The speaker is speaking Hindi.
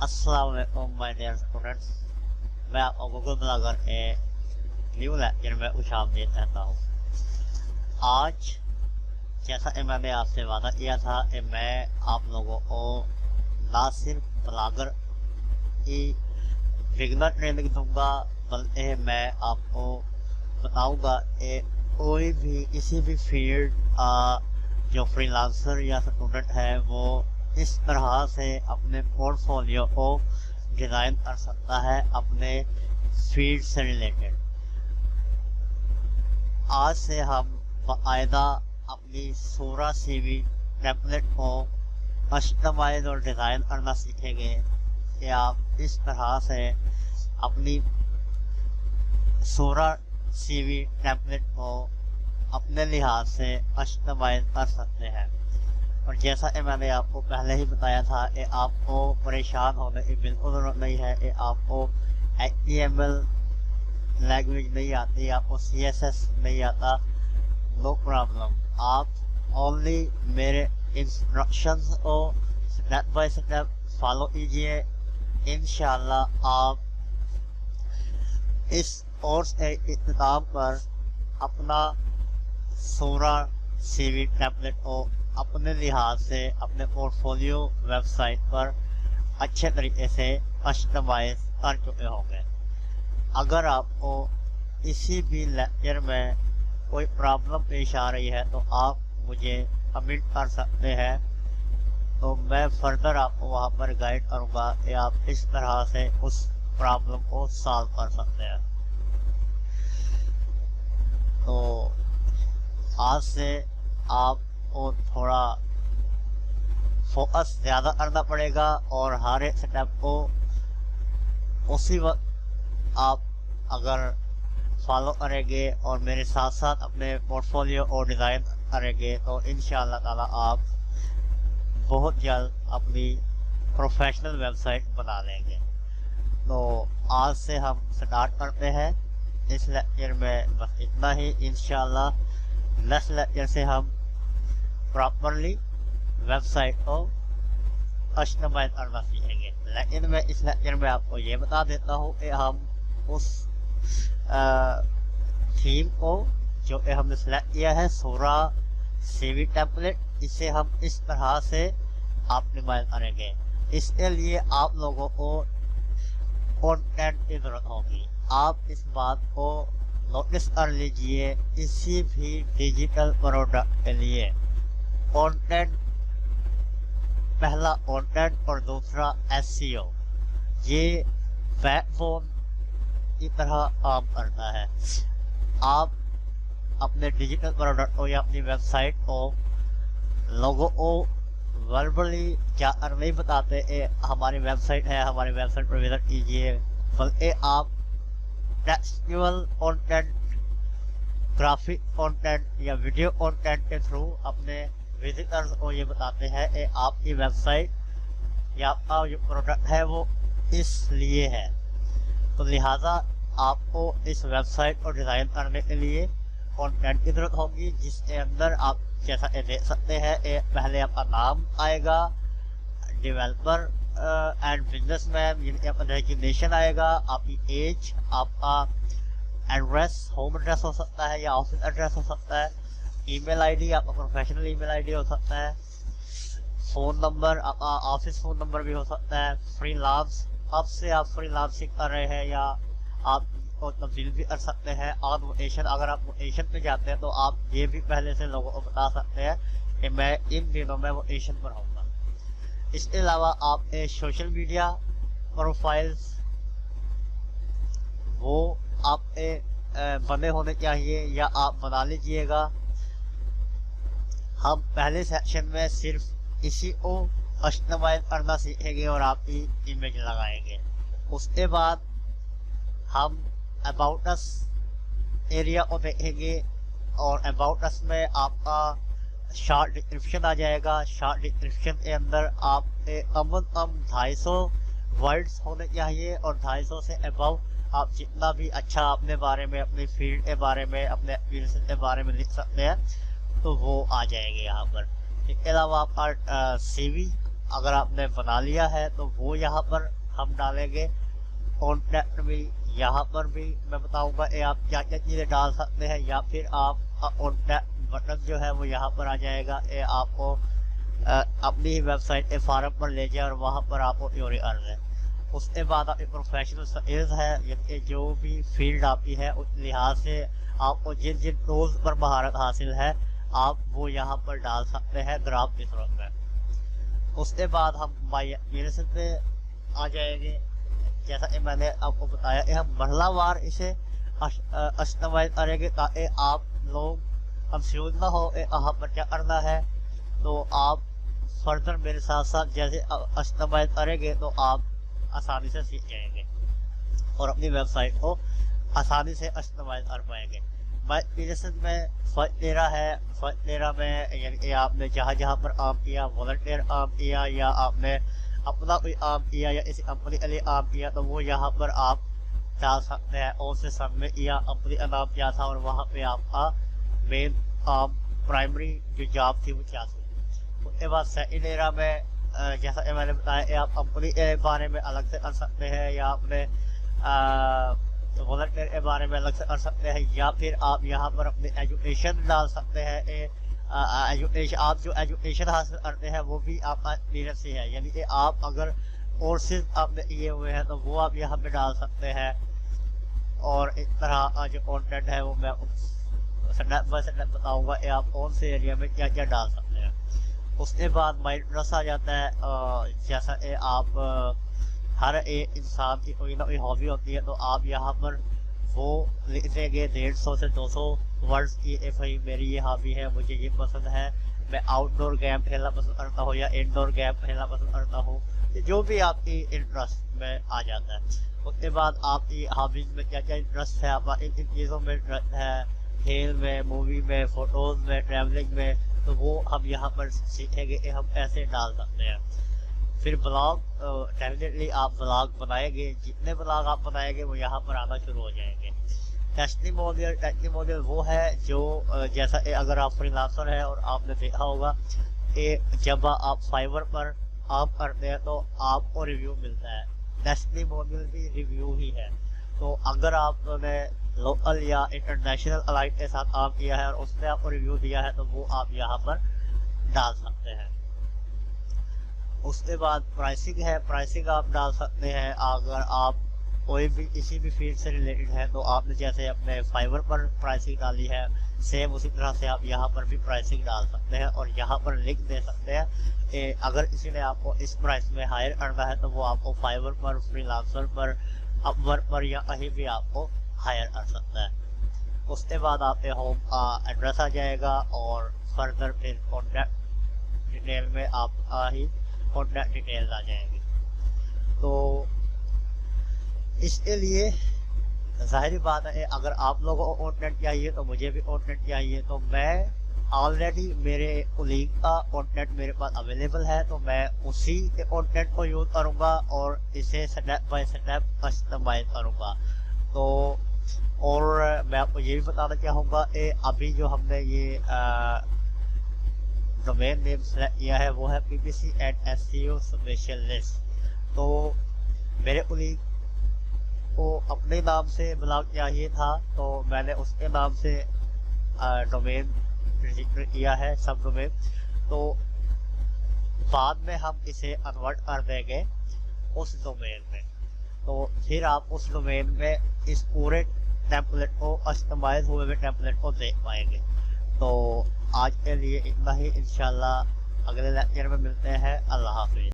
अस्सलाम वालेकुम माय डियर स्टूडेंट्स। मैं आपको गूगल ब्लॉगर के न्यू लेक्चर में खुशामदीद कहता हूँ। आज जैसा कि मैंने आपसे वादा किया था कि मैं आप लोगों को ना सिर्फ ब्लॉगर की बिगनर ट्रेनिंग दूंगा, बल्कि मैं आपको बताऊंगा कि कोई भी किसी भी फील्ड जो फ्रीलांसर या स्टूडेंट है वो इस तरह से अपने पोर्टफोलियो को डिज़ाइन कर सकता है अपने फील्ड से रिलेटेड। आज से हम बाकायदा अपनी सूरा सीवी टेम्पलेट को कस्टमाइज और डिज़ाइन करना सीखेंगे कि आप इस तरह से अपनी सूरा सीवी टेम्पलेट को अपने लिहाज से कस्टमाइज कर सकते हैं। और जैसा कि मैंने आपको पहले ही बताया था कि आपको परेशान होने की बिल्कुल ज़रूरत नहीं है कि आपको HTML लैंग्वेज नहीं आती, आपको CSS नहीं आता। नो प्रॉब्लम, आप ओनली मेरे इंस्ट्रक्शंस को स्टेप बाय स्टेप फॉलो कीजिए। इंशाल्लाह आप इस कोर्स के इख्तिताम पर अपना सूरा सीवी टेम्पलेट को अपने लिहाज से अपने पोर्टफोलियो वेबसाइट पर अच्छे तरीके से कस्टमाइज कर चुके होंगे। अगर आपको किसी भी लेक्चर में कोई प्रॉब्लम पेश आ रही है तो आप मुझे कमेंट कर सकते हैं, तो मैं फर्दर आपको वहाँ पर गाइड करूँगा कि आप इस तरह से उस प्रॉब्लम को सॉल्व कर सकते हैं। तो आज से आपको थोड़ा फोकस ज़्यादा करना पड़ेगा और हर एक स्टेप को उसी वक्त आप अगर फॉलो करेंगे और मेरे साथ साथ अपने पोर्टफोलियो और डिज़ाइन करेंगे तो इंशाअल्लाह ताला आप बहुत जल्द अपनी प्रोफेशनल वेबसाइट बना लेंगे। तो आज से हम स्टार्ट करते हैं। इस लेक्चर में बस इतना ही। इंशाअल्लाह नेक्स्ट लेक्चर से हम प्रॉपरली वेबसाइट को कस्टमाइज करना सीखेंगे। लेकिन मैं इस लेक्चर में आपको ये बता देता हूँ कि हम उस थीम को जो कि हमने सेलेक्ट किया है सूरा सीवी टेम्पलेट, इसे हम इस तरह से ऑप्टिमाइज करेंगे। इसके लिए आप लोगों को कंटेंट की ज़रूरत होगी। आप इस बात को नोटिस कर लीजिए, किसी भी डिजिटल प्रोडक्ट के लिए कंटेंट, पहला कंटेंट और दूसरा SEO, ये बैकबोन की तरह काम करता है। आप अपने डिजिटल प्रोडक्ट को या अपनी वेबसाइट को लोगों को वर्बली जाकर नहीं बताते हमारी वेबसाइट है, हमारी वेबसाइट पर विजिट कीजिए, बल्कि आप टेक्सचुअल कंटेंट, ग्राफिक कंटेंट या वीडियो कंटेंट के थ्रू अपने विजिटर्स को ये बताते हैं कि आपकी वेबसाइट या आपका जो प्रोडक्ट है वो इसलिए है। तो लिहाजा आपको इस वेबसाइट को डिज़ाइन करने के लिए कंटेंट की ज़रूरत होगी, जिसके अंदर आप जैसा देख सकते हैं पहले आपका नाम आएगा, डेवलपर एंड बिजनेसमैन, यानी आपका डेजिग्नेशन आएगा, आपकी एज, आपका एड्रेस, होम एड्रेस हो सकता है या ऑफिस एड्रेस हो सकता है, ईमेल आईडी, आपका प्रोफेशनल ईमेल आईडी हो सकता है, फ़ोन नंबर, आपका ऑफिस फ़ोन नंबर भी हो सकता है, फ्रीलांस, कब से आप फ्रीलांसिंग कर रहे हैं या आप को तब्दील भी कर सकते हैं। और मोटेशन, अगर आप मोटेशन पे जाते हैं तो आप ये भी पहले से लोगों को बता सकते हैं कि मैं इन दिनों में मोटेशन पर आऊँगा। इसके अलावा आप सोशल मीडिया प्रोफाइल्स वो आप बने होने चाहिए या आप बना लीजिएगा। हम पहले सेक्शन में सिर्फ इसी को कस्टमाइज करना सीखेंगे और आपकी इमेज लगाएंगे। उसके बाद हम अबाउट अस एरिया को देखेंगे और अबाउट अस में आपका शॉर्ट डिस्क्रिप्शन आ जाएगा। शॉर्ट डिस्क्रिप्शन के अंदर आप कम से कम 250 वर्ड्स होने चाहिए और 250 से अबव आप जितना भी अच्छा अपने बारे में, अपनी फील्ड के बारे में, अपने एक्सपीरियंस के बारे में लिख सकते हैं तो वो आ जाएंगे यहाँ पर। इसके अलावा आपका CV अगर आपने बना लिया है तो वो यहाँ पर हम डालेंगे। कॉन्टैक्ट भी यहाँ पर भी मैं बताऊंगा आप क्या क्या चीज़ें डाल सकते हैं, या फिर आप कॉन्टैक्ट बटन जो है वो यहाँ पर आ जाएगा। ये आपको अपनी ही वेबसाइट के फार्म पर ले जाए और वहाँ पर आपको यूरी अर्न है। उसके बाद आपकी प्रोफेशनल स्किल्स है, ये जो भी फील्ड आपकी है उस लिहाज से आपको जिन जिन टूल्स पर महारत हासिल है आप वो यहाँ पर डाल सकते हैं ग्राफ की सूरत में। उसके बाद हम माई एक्सपीरियंस पे आ जाएंगे। जैसा कि मैंने आपको बताया कि हम मरहलावार इसे कस्टमाइज करेंगे ताकि आप लोग कंफ्यूज ना हो कहाँ पर क्या करना है। तो आप फर्दर मेरे साथ साथ जैसे कस्टमाइज करेंगे तो आप आसानी से सीख जाएंगे और अपनी वेबसाइट को आसानी से कस्टमाइज कर पाएंगे। माई एक्सपीरियंस में फर्स्ट तेरा में यानी कि आपने जहाँ जहाँ पर काम किया, वॉलंटियर काम किया या आपने अपना कोई काम किया या इसी कंपनी के लिए काम किया, तो वो यहाँ पर आप डाल सकते हैं। और से सब में या कंपनी का नाम क्या था और वहाँ पे आपका मेन काम प्राइमरी जो जॉब थी वो क्या थी। उसके बाद सेकंड एरा में जैसा कि मैंने बताया आप कंपनी के बारे में अलग से कर सकते हैं या अपने वॉलंटियर के बारे में अलग से कर सकते हैं, या फिर आप यहाँ पर अपने एजुकेशन डाल सकते हैं। एजुकेशन आप जो एजुकेशन हासिल करते हैं वो भी आपका एक्सपीरियंस ही है, यानी कि आप अगर कोर्सेज आपने किए हुए हैं तो वो आप यहाँ पे डाल सकते हैं। और इस तरह का जो कंटेंट है वो मैं स्टेप बाय स्टेप बताऊँगा कि आप कौन से एरिया में क्या क्या डाल सकते हैं। उसके बाद माइंड इंटरेस्ट आ जाता है। जैसा कि आप हर एक इंसान की कोई ना कोई हॉबी होती है, तो आप यहाँ पर वो लिख देंगे 150 से 200 वर्ड्स की भाई मेरी ये हॉबी है, मुझे ये पसंद है, मैं आउटडोर गेम खेलना पसंद करता हूँ या इंडोर गेम खेलना पसंद करता हूँ, जो भी आपकी इंटरेस्ट में आ जाता है। उसके बाद आपकी हॉबीज में क्या क्या इंटरेस्ट है, आपका इन चीज़ों में इंटरेस्ट है, खेल में, मूवी में, फोटोज़ में, ट्रैवलिंग में, तो वो हम यहाँ पर सीखेंगे कि हम ऐसे डाल सकते हैं। फिर ब्लॉग, डेफिनेटली आप ब्लॉग बनाएंगे, जितने ब्लॉग आप बनाएंगे वो यहाँ पर आना शुरू हो जाएंगे। टेस्टिमोनियल वो है जो जैसा अगर आप फ्रीलांसर है और आपने देखा होगा कि जब आप फाइवर पर काम करते हैं तो आपको रिव्यू मिलता है। टेस्टिमोनियल भी रिव्यू ही है। तो अगर आपने लोकल या इंटरनेशनल क्लाइंट के साथ काम किया है और उसने आपको रिव्यू दिया है तो वो आप यहाँ पर डाल सकते हैं। उसके बाद प्राइसिंग है, प्राइसिंग आप डाल सकते हैं। अगर आप कोई भी किसी भी फील्ड से रिलेटेड है तो आपने जैसे अपने फाइवर पर प्राइसिंग डाली है, सेम उसी तरह से आप यहाँ पर भी प्राइसिंग डाल सकते हैं और यहाँ पर लिंक दे सकते हैं कि अगर किसी ने आपको इस प्राइस में हायर करना है तो वो आपको फाइवर पर, फ्रीलांसर पर, अपवर्क पर या कहीं भी आपको हायर कर सकता है। उसके बाद आपके होम का एड्रेस आ जाएगा और फर्दर फिर कॉन्टैक्ट डिटेल में आपका ही कॉन्टैक्ट डिटेल्स आ जाएंगी। तो इसके लिए जाहिर बात है अगर आप लोगों को कॉन्टेंट चाहिए तो मुझे भी कॉन्टेंट चाहिए, तो मैं ऑलरेडी मेरे कोलीग का कॉन्टेंट मेरे पास अवेलेबल है, तो मैं उसी के कॉन्टेंट को यूज़ करूँगा और इसे स्टेप बाय स्टेप कस्टमाइज करूँगा। तो और मैं आपको ये भी बताना चाहूँगा कि अभी जो हमने ये डोमेन नेम सेलेक्ट किया है वो है PPC एंड SEO स्पेशलिस्ट। तो मेरे कोलीग को अपने नाम से ब्लॉग चाहिए था तो मैंने उसके नाम से डोमेन रजिस्टर किया है, सब डोमेन। तो बाद में हम इसे कन्वर्ट कर देंगे उस डोमेन में, तो फिर आप उस डोमेन में इस पूरे टेम्पलेट को, कस्टमाइज हुए टेम्पलेट को देख पाएंगे। तो आज के लिए इतना ही, इंशाल्लाह अगले लेक्चर में मिलते हैं। अल्लाह हाफिज़।